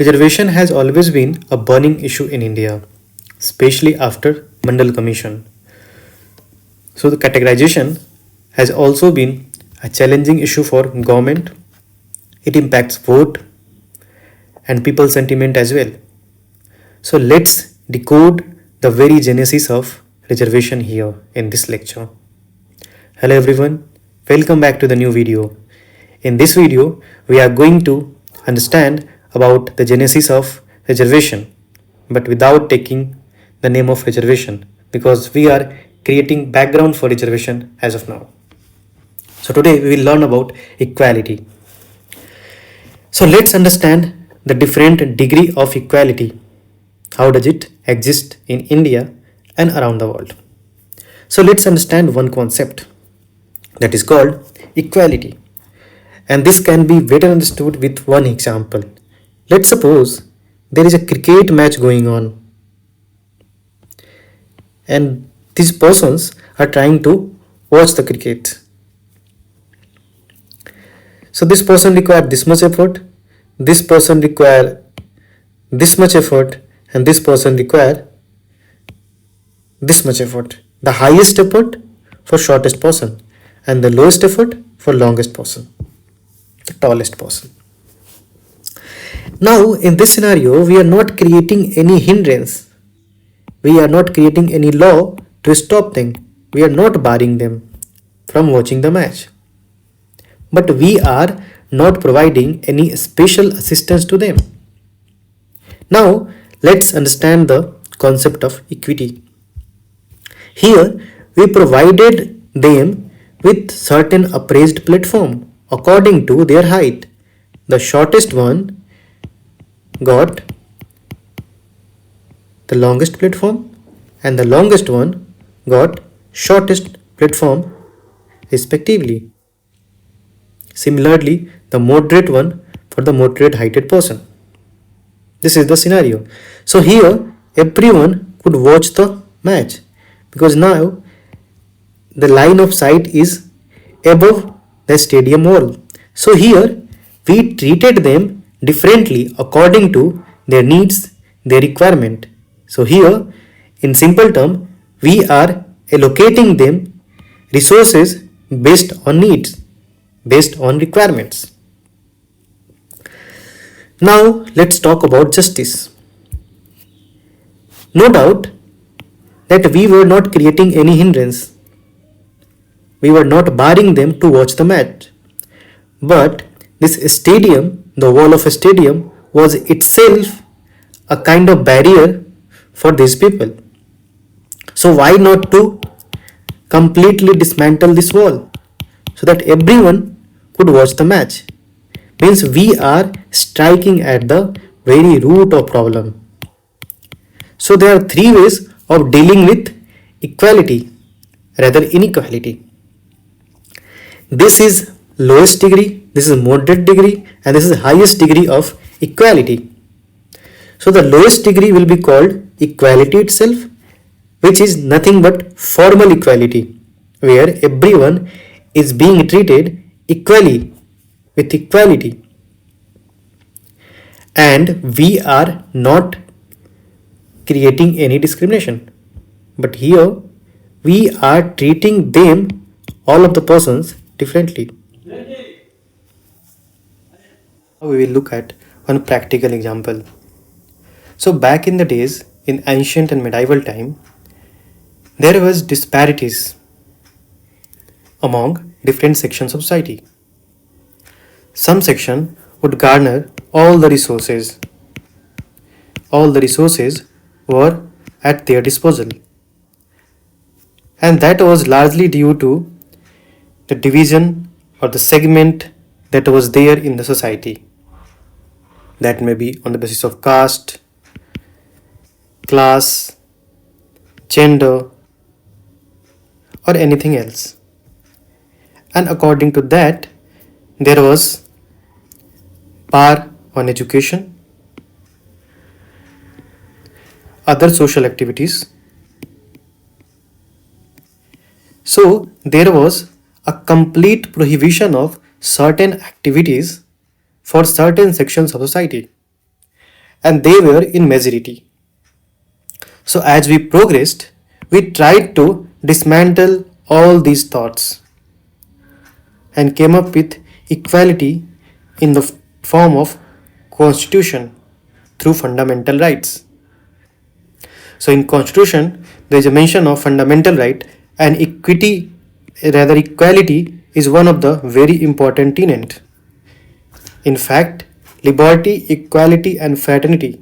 Reservation has always been a burning issue in India, especially after Mandal Commission. So the categorization has also been a challenging issue for government. It impacts vote and people sentiment as well. So let's decode the very genesis of reservation here in this lecture. Hello everyone, welcome back to the new video. In this video, we are going to understand about the genesis of reservation, but without taking the name of reservation, because we are creating background for reservation as of now. So today we will learn about equality. So let's understand the different degree of equality. How does it exist in India and around the world? So let's understand one concept that is called equality. And this can be better understood with one example. Let's suppose there is a cricket match going on and these persons are trying to watch the cricket. So this person require this much effort, this person require this much effort, and this person require this much effort. The highest effort for shortest person and the lowest effort for longest person, the tallest person. Now in this scenario, we are not creating any hindrance. We are not creating any law to stop them. We are not barring them from watching the match. But we are not providing any special assistance to them. Now let's understand the concept of equity. Here we provided them with certain appraised platform according to their height. The shortest one got the longest platform and the longest one got shortest platform respectively. Similarly, the moderate one for the moderate heighted person. This is the scenario. So here everyone could watch the match because now the line of sight is above the stadium wall. So here we treated them differently according to their needs, their requirement. So here in simple term, we are allocating them resources based on needs, based on requirements. Now let's talk about justice. No doubt that we were not creating any hindrance. We were not barring them to watch the match. But this stadium, the wall of a stadium, was itself a kind of barrier for these people. So why not to completely dismantle this wall so that everyone could watch the match? Means we are striking at the very root of problem. So there are three ways of dealing with equality, rather inequality. This is lowest degree, this is moderate degree, and this is highest degree of equality. So the lowest degree will be called equality itself, which is nothing but formal equality, where everyone is being treated equally with equality. And we are not creating any discrimination. But here we are treating them, all of the persons, differently. Now we will look at one practical example. So back in the days, in ancient and medieval time, there was disparities among different sections of society. Some section would garner all the resources. All the resources were at their disposal. And that was largely due to the division or the segment that was there in the society. That may be on the basis of caste, class, gender, or anything else. And according to that, there was bar on education, other social activities. So there was a complete prohibition of certain activities for certain sections of society. and they were in majority. So as we progressed, we tried to dismantle all these thoughts and came up with equality in the form of constitution through fundamental rights. So in constitution there is a mention of fundamental right, and equality is one of the very important tenet. In fact, liberty, equality and fraternity,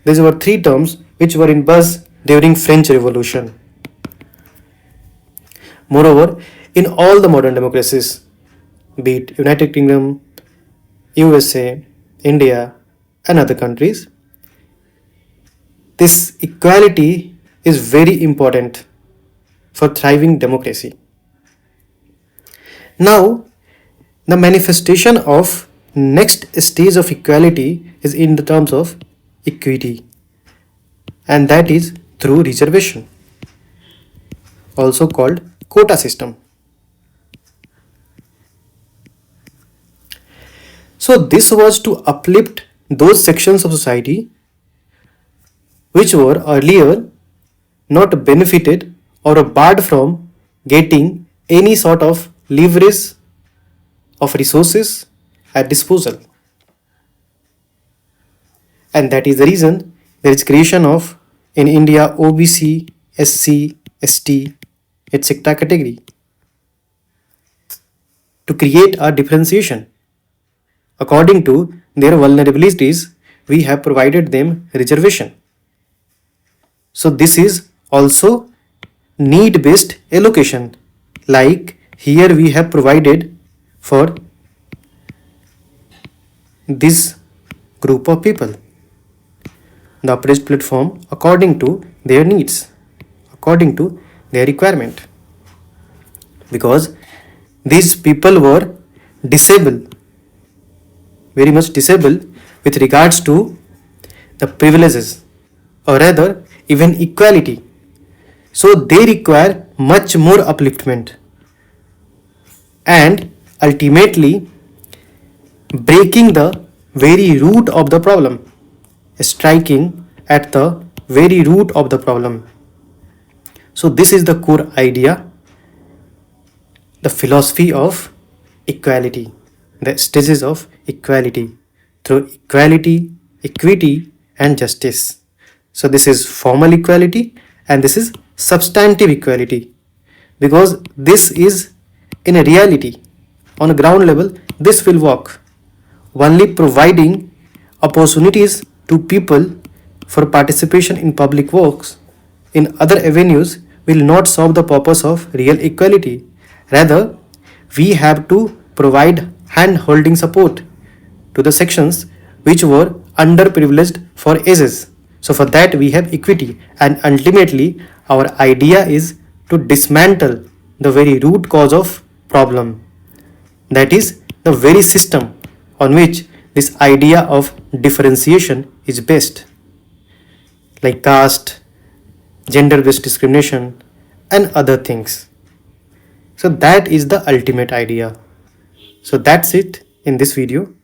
these were three terms which were in buzz during French Revolution. Moreover, in all the modern democracies, be it United Kingdom, USA, India, and other countries, this equality is very important for thriving democracy. Now, the manifestation of next stage of equality is in the terms of equity, and that is through reservation, also called quota system. So this was to uplift those sections of society which were earlier not benefited or barred from getting any sort of leverage of resources at disposal. And that is the reason there is creation of in India OBC, SC, ST, etc. category to create a differentiation. According to their vulnerabilities, we have provided them reservation. So this is also need-based allocation. Like here we have provided for this group of people the oppressed platform according to their needs, according to their requirement. Because these people were disabled, very much disabled with regards to the privileges, or rather even equality. So they require much more upliftment and ultimately breaking the very root of the problem, striking at the very root of the problem. So this is the core idea, the philosophy of equality, the stages of equality through equality, equity and justice. So this is formal equality and this is substantive equality, because this is in a reality on a ground level. This will work only providing opportunities to people for participation in public works in other avenues will not solve the purpose of real equality. Rather, we have to provide hand-holding support to the sections which were underprivileged for ages. So for that we have equity, and ultimately our idea is to dismantle the very root cause of problem, that is the very system on which this idea of differentiation is based, like caste, gender based discrimination and other things. So that is the ultimate idea. So that's it in this video.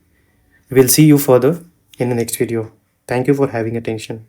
We'll see you further in the next video. Thank you for having attention.